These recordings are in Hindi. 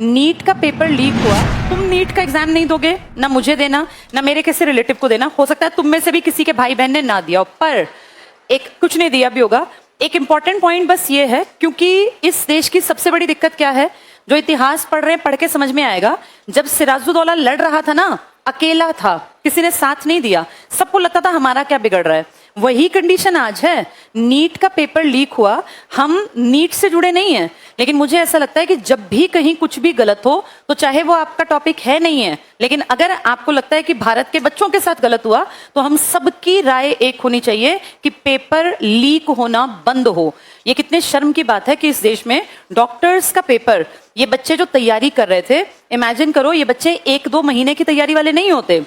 नीट का पेपर लीक हुआ, तुम नीट का एग्जाम नहीं दोगे, ना मुझे देना, ना मेरे किसी रिलेटिव को देना, हो सकता है तुम में से भी किसी के भाई बहन ने ना दिया हो, पर एक कुछ नहीं दिया भी होगा। एक इंपॉर्टेंट पॉइंट बस ये है, क्योंकि इस देश की सबसे बड़ी दिक्कत क्या है, जो इतिहास पढ़ रहे हैं पढ़ के समझ में आएगा। जब सिराजुद्दौला लड़ रहा था ना, अकेला था, किसी ने साथ नहीं दिया, सबको लगता था हमारा क्या बिगड़ रहा है। वही कंडीशन आज है। नीट का पेपर लीक हुआ, हम नीट से जुड़े नहीं हैं, लेकिन मुझे ऐसा लगता है कि जब भी कहीं कुछ भी गलत हो, तो चाहे वो आपका टॉपिक है नहीं है, लेकिन अगर आपको लगता है कि भारत के बच्चों के साथ गलत हुआ, तो हम सबकी राय एक होनी चाहिए कि पेपर लीक होना बंद हो। ये कितने शर्म की बात है कि इस देश में डॉक्टर्स का पेपर, ये बच्चे जो तैयारी कर रहे थे, इमेजिन करो, ये बच्चे 1-2 महीने की तैयारी वाले नहीं होते।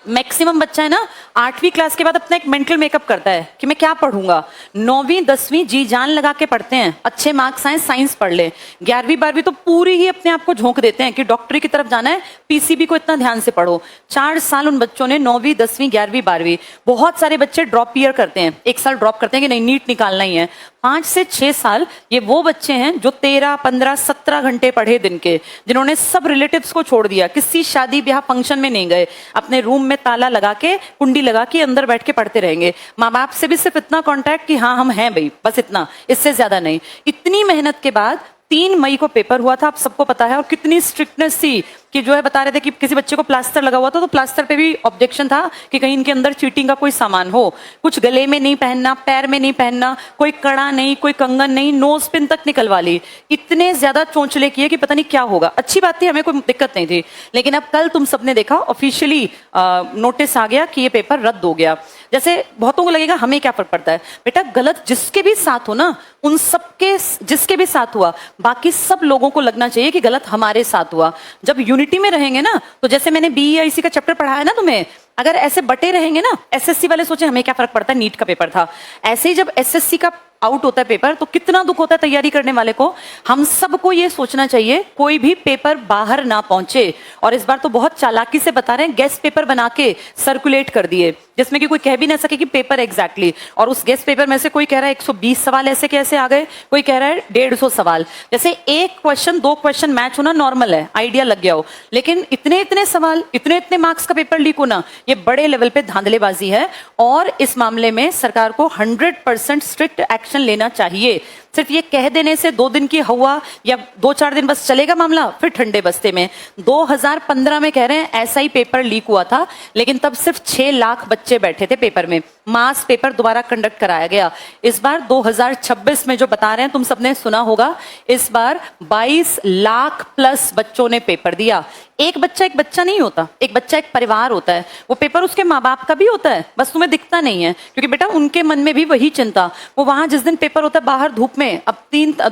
मैक्सिमम बच्चा है ना 8वीं क्लास के बाद अपना एक मेंटल मेकअप करता है कि मैं क्या पढ़ूंगा। 9वीं 10वीं जी जान लगा के पढ़ते हैं, अच्छे मार्क्स आए साइंस पढ़ ले। 11वीं 12वीं तो पूरी ही अपने आप को झोंक देते हैं कि डॉक्टरी की तरफ जाना है, पीसीबी को इतना ध्यान से पढ़ो। 4 साल उन बच्चों ने 9वीं 10वीं 11वीं 12वीं, बहुत सारे बच्चे ड्रॉप ईयर करते हैं, 1 साल ड्रॉप करते हैं कि नहीं नीट निकालना ही है। 5 से 6 साल ये वो बच्चे हैं जो 13 15 17 घंटे पढ़े दिन के, जिन्होंने सब रिलेटिव्स को छोड़ दिया, किसी शादी ब्याह फंक्शन में नहीं गए, अपने रूम में ताला लगा के कुंडी लगा के अंदर बैठ के पढ़ते रहेंगे। माँ बाप से भी सिर्फ इतना कांटेक्ट कि हाँ हम हैं भाई, बस इतना, इससे ज्यादा नहीं। इतनी मेहनत के बाद 3 मई को पेपर हुआ था, आप सबको पता है, और कितनी स्ट्रिक्टनेस थी कि जो है बता रहे थे कि किसी बच्चे को प्लास्टर लगा हुआ था, तो प्लास्टर पे भी ऑब्जेक्शन था कि कहीं इनके अंदर चीटिंग का कोई सामान हो। कुछ गले में नहीं पहनना, पैर में नहीं पहनना, कोई कड़ा नहीं, कोई कंगन नहीं, नोज पिन तक निकलवा ली। इतने ज्यादा चोंचले किए कि पता नहीं क्या होगा। अच्छी बात थी, हमें कोई दिक्कत नहीं थी, लेकिन अब कल तुम सबने देखा ऑफिशियली नोटिस आ गया कि ये पेपर रद्द हो गया। जैसे बहुतों को लगेगा हमें क्या फर्क पड़ता है, बेटा गलत जिसके भी साथ हो ना, उन सबके जिसके भी साथ हुआ, बाकी सब लोगों को लगना चाहिए कि गलत हमारे साथ हुआ। जब यूनिटी में रहेंगे ना, तो जैसे मैंने बीईआईसी का चैप्टर पढ़ाया ना तुम्हें, अगर ऐसे बटे रहेंगे ना, एसएससी वाले सोचे हमें क्या फर्क पड़ता है, नीट का पेपर था, ऐसे ही जब एसएससी का आउट होता है पेपर, तो कितना दुख होता है तैयारी करने वाले को। हम सबको ये सोचना चाहिए कोई भी पेपर बाहर ना पहुंचे। और इस बार तो बहुत चालाकी से बता रहे हैं, गेस्ट पेपर बना के सर्कुलेट कर दिए, जिसमें कि कोई कह भी ना सके कि पेपर एग्जैक्टली। और उस गेस्ट पेपर में से कोई कह रहा है 120 सवाल ऐसे कैसे आ गए, कोई कह रहा है 150 सवाल। जैसे एक क्वेश्चन 2 क्वेश्चन मैच होना नॉर्मल है, आइडिया लग गया हो, लेकिन इतने इतने सवाल, इतने इतने मार्क्स का पेपर लीक होना, ये बड़े लेवल पे धांधलेबाजी है। और इस मामले में सरकार को 100% स्ट्रिक्ट एक्शन लेना चाहिए। सिर्फ ये कह देने से 2 दिन की हवा या 2-4 दिन बस चलेगा मामला, फिर ठंडे बस्ते में। 2015 में कह रहे हैं ऐसा ही पेपर लीक हुआ था, लेकिन तब सिर्फ 6 लाख बच्चे बैठे थे पेपर में, मास पेपर दोबारा कंडक्ट कराया गया। इस बार 2026 में जो बता रहे हैं, तुम सबने सुना होगा, इस बार 22 लाख प्लस बच्चों ने पेपर दिया। एक बच्चा नहीं होता, एक बच्चा एक परिवार होता है। वो पेपर उसके माँ बाप का भी होता है, बस तुम्हें दिखता नहीं है, क्योंकि बेटा उनके मन में भी वही चिंता। वो वहां जिस दिन पेपर होता है बाहर धूप में, अब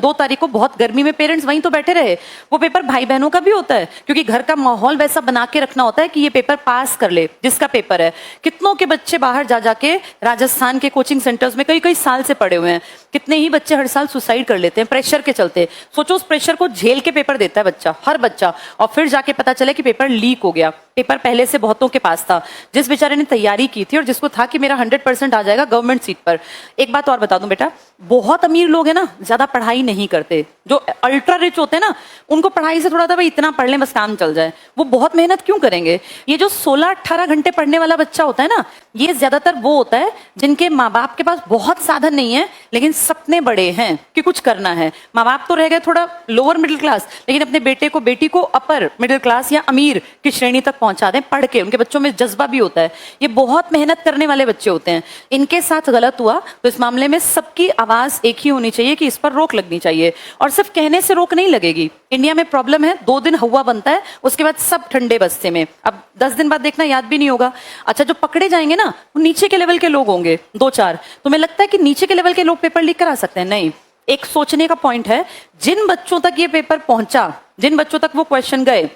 2 तारीख को बहुत गर्मी में पेरेंट्स वहीं तो बैठे रहे। वो पेपर भाई बहनों का भी होता है, क्योंकि घर का माहौल वैसा बना के रखना होता है कि ये पेपर पास कर ले जिसका पेपर है। कितनों के बच्चे बाहर जा जाके राजस्थान के कोचिंग सेंटर्स में कई साल से पड़े हुए हैं। कितने ही बच्चे हर साल सुसाइड कर लेते हैं प्रेशर के चलते। सोचो उस प्रेशर को झेल के पेपर देता है बच्चा, हर बच्चा, और फिर जाके पता चले कि पेपर लीक हो गया। पेपर पहले से बहुतों के पास था, जिस बेचारे ने तैयारी की थी और जिसको था कि मेरा 100% आ जाएगा गवर्नमेंट सीट पर। एक बात और बता दूं बेटा, बहुत अमीर लोग हैं ना, ज्यादा पढ़ाई नहीं करते। जो अल्ट्रा रिच होते हैं ना, उनको पढ़ाई से थोड़ा था भाई इतना पढ़ लें बस काम चल जाए, वो बहुत मेहनत क्यों करेंगे। ये जो 16-18 घंटे पढ़ने वाला बच्चा होता है ना, ये ज्यादातर वो होता है जिनके माँ बाप के पास बहुत साधन नहीं है, लेकिन सपने बड़े हैं कि कुछ करना है। माँ बाप तो रह गए थोड़ा लोअर मिडिल क्लास, लेकिन अपने बेटे को बेटी को अपर मिडिल क्लास या अमीर की श्रेणी तक पहुंचा दें पढ़ के। उनके बच्चों में जज्बा भी होता है, ये बहुत मेहनत करने वाले बच्चे होते हैं। इनके साथ गलत हुआ तो इस मामले में सबकी आवाज एक ही होनी चाहिए कि इस पर रोक लगनी चाहिए। और सिर्फ कहने से रोक नहीं लगेगी। इंडिया में प्रॉब्लम है, 2 दिन हवा बनता है, उसके बाद सब ठंडे बस्ते में। अब 10 दिन बाद देखना याद भी नहीं होगा। अच्छा, जो पकड़े जाएंगे ना, वो नीचे के लेवल के लोग होंगे 2-4। तुम्हें लगता है कि नीचे के लेवल के लोग पेपर लीक करा सकते हैं? नहीं। एक सोचने का पॉइंट है, जिन बच्चों तक ये पेपर पहुंचा, जिन बच्चों तक वो क्वेश्चन गए,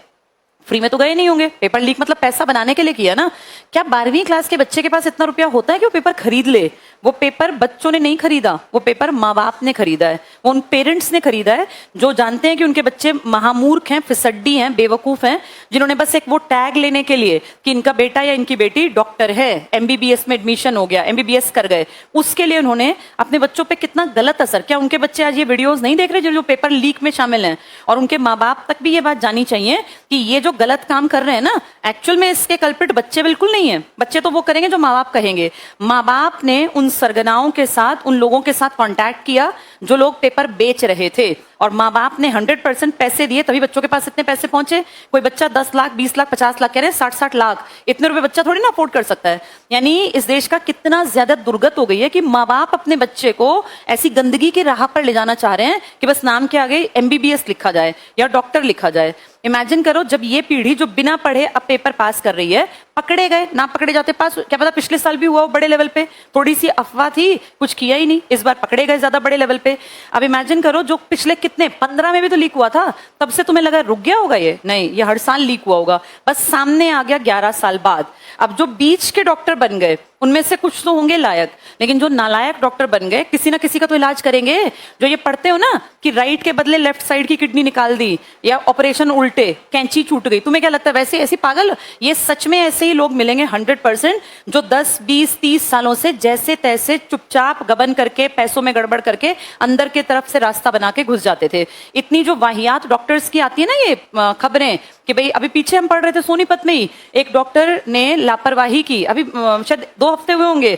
फ्री में तो गए नहीं होंगे। पेपर लीक मतलब पैसा बनाने के लिए किया ना। क्या 12वीं क्लास के बच्चे के पास इतना रुपया होता है कि वो पेपर खरीद ले? वो पेपर बच्चों ने नहीं खरीदा, वो पेपर माँ बाप ने खरीदा है, वो उन पेरेंट्स ने खरीदा है जो जानते हैं कि उनके बच्चे महामूर्ख हैं, फिसड्डी हैं, बेवकूफ हैं, जिन्होंने बस एक वो टैग लेने के लिए कि इनका बेटा या इनकी बेटी डॉक्टर है, एमबीबीएस में एडमिशन हो गया, एमबीबीएस कर गए, उसके लिए उन्होंने अपने बच्चों पे कितना गलत असर। क्या उनके बच्चे आज ये वीडियोस नहीं देख रहे जो पेपर लीक में शामिल हैं? और उनके माँ बाप तक भी ये बात जानी चाहिए कि ये जो गलत काम कर रहे हैं ना, एक्चुअल में इसके कल्प्रिट बच्चे बिल्कुल नहीं है। बच्चे तो वो करेंगे जो माँ बाप कहेंगे। माँ बाप ने उन सरगनाओं के साथ, उन लोगों के साथ कांटेक्ट किया जो लोग पेपर बेच रहे थे, और माँ बाप ने 100% पैसे दिए, तभी बच्चों के पास इतने पैसे पहुंचे। कोई बच्चा 10 लाख, 20 लाख, 50 लाख कह रहे हैं, 60-60 लाख, इतने रुपए बच्चा थोड़ी ना अफोर्ड कर सकता है। यानी इस देश का कितना ज्यादा दुर्गत हो गई है कि माँ बाप अपने बच्चे को ऐसी गंदगी की राह पर ले जाना चाह रहे हैं कि बस नाम के आगे एमबीबीएस लिखा जाए या डॉक्टर लिखा जाए। इमेजिन करो जब ये पीढ़ी जो बिना पढ़े अब पेपर पास कर रही है, पकड़े गए, ना पकड़े जाते पास, क्या पता पिछले साल भी हुआ हो बड़े लेवल पे, थोड़ी सी अफवाह थी, कुछ किया ही नहीं, इस बार पकड़े गए ज्यादा बड़े लेवल पे। अब इमेजिन करो जो पिछले कितने 15 में भी तो लीक हुआ था, तब से तुम्हें लगा रुक गया होगा ये? नहीं, ये हर साल लीक हुआ होगा, बस सामने आ गया 11 साल बाद। अब जो बीच के डॉक्टर बन गए उनमें से कुछ तो होंगे लायक, लेकिन जो नालायक डॉक्टर बन गए किसी ना किसी का तो इलाज करेंगे। जो ये पढ़ते हो ना कि राइट के बदले लेफ्ट साइड की किडनी निकाल दी, या ऑपरेशन उल्टे, कैंची छूट गई, तुम्हें क्या लगता है वैसे ऐसी पागल? ये सच में ऐसे ही लोग मिलेंगे 100% जो 10, 20, 30 सालों से जैसे तैसे चुपचाप गबन करके, पैसों में गड़बड़ करके अंदर के तरफ से रास्ता बना के घुस जाते थे। इतनी जो वाहियात डॉक्टर्स की आती है ना ये खबरें कि भाई अभी पीछे हम पढ़ रहे थे सोनीपत में ही एक डॉक्टर ने लापरवाही की, अभी शायद 2 हफ्ते हुए होंगे,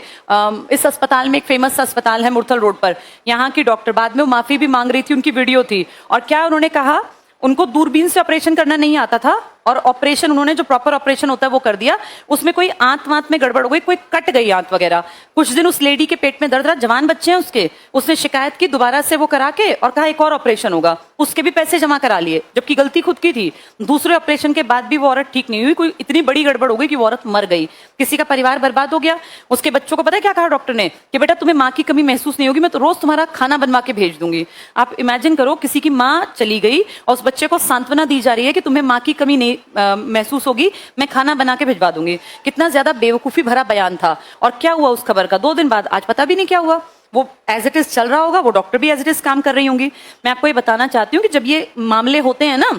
इस अस्पताल में, एक फेमस अस्पताल है मुरथल रोड पर, यहाँ की डॉक्टर, बाद में वो माफी भी मांग रही थी, उनकी वीडियो थी, और क्या उन्होंने कहा, उनको दूरबीन से ऑपरेशन करना नहीं आता था, और ऑपरेशन उन्होंने जो प्रॉपर ऑपरेशन होता है वो कर दिया, उसमें कोई आंत वांत में गड़बड़ हो गई, कोई कट गई आंत वगैरह, कुछ दिन उस लेडी के पेट में दर्द रहा, जवान बच्चे हैं उसके, उसने शिकायत की दोबारा से वो करा के, और कहा एक और ऑपरेशन होगा, उसके भी पैसे जमा करा लिए, जबकि गलती खुद की थी। दूसरे ऑपरेशन के बाद भी वो औरत ठीक नहीं हुई, कोई इतनी बड़ी गड़बड़ हो गई कि वो औरत मर गई, किसी का परिवार बर्बाद हो गया। उसके बच्चों को पता है क्या कहा डॉक्टर ने कि बेटा तुम्हें माँ की कमी महसूस नहीं होगी, मैं तो रोज तुम्हारा खाना बनवा के भेज दूंगी। आप इमेजिन करो किसी की माँ चली गई और उस बच्चे को सांत्वना दी जा रही है कि तुम्हें माँ की कमी नहीं महसूस होगी, मैं खाना बना के भिजवा दूंगी। कितना ज्यादा बेवकूफी भरा बयान था। और क्या हुआ उस खबर का 2 दिन बाद, आज पता भी नहीं क्या हुआ। वो एज इट इज चल रहा होगा, वो डॉक्टर भी एज इट इज काम कर रही होंगी। मैं आपको ये बताना चाहती हूँ कि जब ये मामले होते हैं ना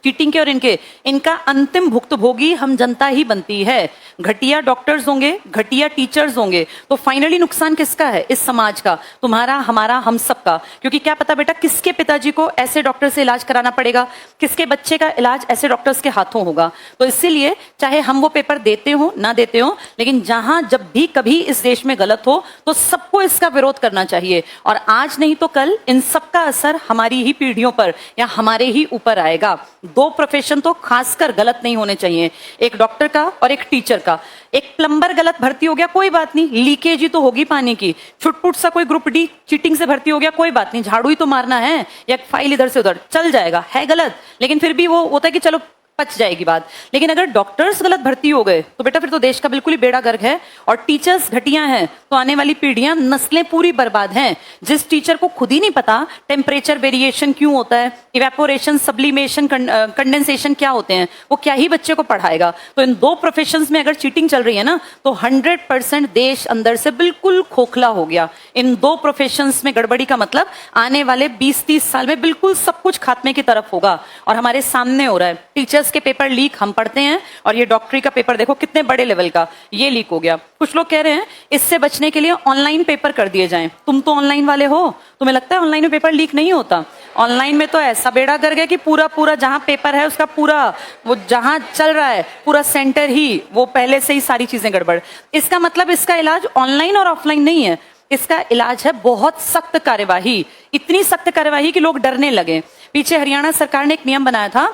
चीटिंग के और इनका अंतिम भुक्तभोगी हम जनता ही बनती है। घटिया डॉक्टर्स होंगे, घटिया टीचर्स होंगे, तो फाइनली नुकसान किसका है? इस समाज का, तुम्हारा, हमारा, हम सबका। क्योंकि क्या पता बेटा किसके पिताजी को ऐसे डॉक्टर से इलाज कराना पड़ेगा, किसके बच्चे का इलाज ऐसे डॉक्टर्स के हाथों होगा। तो इसीलिए चाहे हम वो पेपर देते हो ना देते हो, लेकिन जहां जब भी कभी इस देश में गलत हो तो सबको इसका विरोध करना चाहिए। और आज नहीं तो कल इन सबका असर हमारी ही पीढ़ियों पर या हमारे ही ऊपर आएगा। 2 प्रोफेशन तो खासकर गलत नहीं होने चाहिए, एक डॉक्टर का और एक टीचर का। एक प्लम्बर गलत भर्ती हो गया, कोई बात नहीं, लीकेज ही तो होगी पानी की। छुटपुट सा कोई ग्रुप डी चीटिंग से भर्ती हो गया, कोई बात नहीं, झाड़ू ही तो मारना है, या फाइल इधर से उधर चल जाएगा, है गलत, लेकिन फिर भी वो होता है कि चलो पच जाएगी बात। लेकिन अगर डॉक्टर्स गलत भर्ती हो गए तो बेटा फिर तो देश का बिल्कुल ही बेड़ा गर्क है। और टीचर्स घटिया हैं तो आने वाली पीढ़ियां, नस्लें पूरी बर्बाद हैं। जिस टीचर को खुद ही नहीं पता टेम्परेचर वेरिएशन क्यों होता है, इवेपोरेशन, सब्लिमेशन, कंडेंसेशन क्या होते हैं, वो क्या ही बच्चे को पढ़ाएगा। तो इन 2 प्रोफेशंस में अगर चीटिंग चल रही है ना, तो 100% देश अंदर से बिल्कुल खोखला हो गया। इन 2 प्रोफेशंस में गड़बड़ी का मतलब आने वाले 20-30 साल में बिल्कुल सब कुछ खात्मे की तरफ होगा। और हमारे सामने हो रहा है। टीचर्स के पेपर लीक हम पढ़ते हैं, और ये डॉक्टरी का पेपर देखो कितने बड़े लेवल का ये लीक हो गया। कुछ लोग कह रहे हैं इससे बचने के लिए ऑनलाइन पेपर कर दिए जाएं। तुम तो ऑनलाइन वाले हो, तुम्हें लगता है ऑनलाइन में पेपर लीक नहीं होता? ऑनलाइन में तो ऐसा बेड़ा कर गया कि पूरा जहां पेपर है उसका पूरा वो जहां चल रहा है पूरा सेंटर ही वो पहले से ही सारी चीजें गड़बड़। इसका मतलब इसका इलाज ऑनलाइन और ऑफलाइन नहीं है, इसका इलाज है बहुत सख्त कार्यवाही। इतनी सख्त कार्यवाही कि लोग डरने लगे। पीछे हरियाणा सरकार ने एक नियम बनाया था,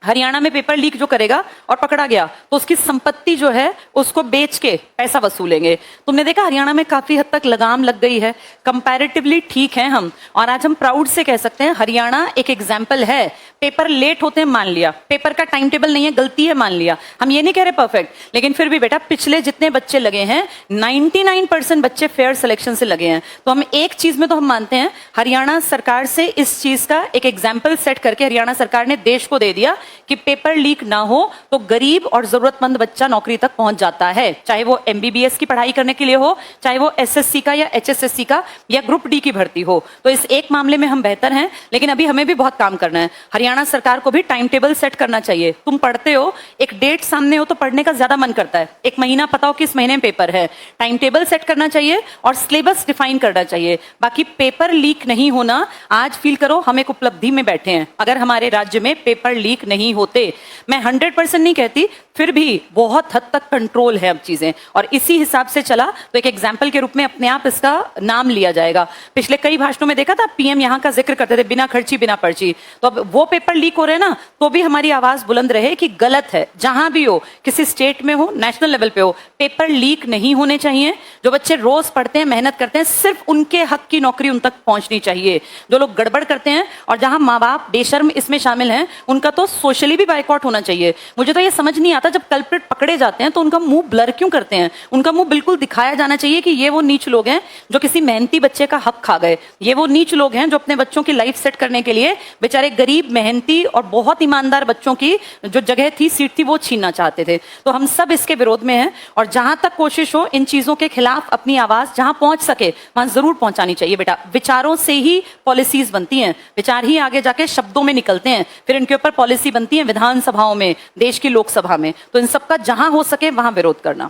हरियाणा में पेपर लीक जो करेगा और पकड़ा गया तो उसकी संपत्ति जो है उसको बेच के पैसा वसूलेंगे। तुमने देखा हरियाणा में काफी हद तक लगाम लग गई है, कंपैरेटिवली ठीक है हम, और आज हम प्राउड से कह सकते हैं हरियाणा एक एग्जाम्पल है। पेपर लेट होते हैं मान लिया, पेपर का टाइम टेबल नहीं है, गलती है मान लिया, हम ये नहीं कह रहे परफेक्ट, लेकिन फिर भी बेटा पिछले जितने बच्चे लगे हैं 99% बच्चे फेयर सिलेक्शन से लगे हैं। तो हम एक चीज में तो हम मानते हैं, हरियाणा सरकार से इस चीज का एक एग्जाम्पल सेट करके हरियाणा सरकार ने देश को दे दिया कि पेपर लीक ना हो तो गरीब और जरूरतमंद बच्चा नौकरी तक पहुंच जाता है, चाहे वो MBBS की पढ़ाई करने के लिए हो, चाहे वो SSC का या HSSC का या ग्रुप डी की भर्ती हो। तो इस एक मामले में हम बेहतर हैं, लेकिन अभी हमें भी बहुत काम करना है। हरियाणा सरकार को भी टाइम टेबल सेट करना चाहिए। तुम पढ़ते हो, एक डेट सामने हो तो पढ़ने का ज्यादा मन करता है, एक महीना पता हो किस महीने में पेपर है, टाइम टेबल सेट करना चाहिए और सिलेबस डिफाइन करना चाहिए। बाकी पेपर लीक नहीं होना, आज फील करो हम एक उपलब्धि में बैठे हैं। अगर हमारे राज्य में पेपर लीक नहीं होते, मैं 100% नहीं कहती, फिर भी बहुत हद तक कंट्रोल है अब चीजें, और इसी हिसाब से चला तो एक एग्जाम्पल के रूप में अपने आप इसका नाम लिया जाएगा। पिछले कई भाषणों में देखा था PM यहाँ का जिक्र करते थे, बिना खर्ची बिना पर्ची। तो अब वो पेपर लीक हो रहे हैं ना, तो भी हमारी आवाज बुलंद रहे कि गलत है, जहां भी हो, किसी स्टेट में हो, नेशनल लेवल पे हो, पेपर लीक नहीं होने चाहिए। जो बच्चे रोज पढ़ते हैं, मेहनत करते हैं, सिर्फ उनके हक की नौकरी उन तक पहुंचनी चाहिए। जो लोग गड़बड़ करते हैं और जहां माँ बाप बेशर्म इसमें शामिल हैं, उनका तो सोशली भी बाइकआउट होना चाहिए। मुझे तो ये समझ नहीं आता, जब कल्प्रिट पकड़े जाते हैं तो उनका मुंह ब्लर क्यों करते हैं? उनका मुंह बिल्कुल दिखाया जाना चाहिए कि ये वो नीच लोग हैं जो किसी मेहनती बच्चे का हक खा गए। ये वो नीच लोग हैं जो अपने बच्चों की लाइफ सेट करने के लिए बेचारे गरीब, मेहनती और बहुत ईमानदार बच्चों की जो जगह थी, सीट थी, वो छीनना चाहते थे। तो हम सब इसके विरोध में हैं, और जहां तक कोशिश हो इन चीजों के खिलाफ अपनी आवाज जहां पहुंच सके वहां जरूर पहुंचानी चाहिए। बेटा, विचारों से ही पॉलिसीज बनती हैं, विचार ही आगे जाके शब्दों में निकलते हैं, फिर इनके ऊपर पॉलिसी बनती है विधानसभाओं में, देश की लोकसभा में। तो इन सबका जहां हो सके वहां विरोध करना।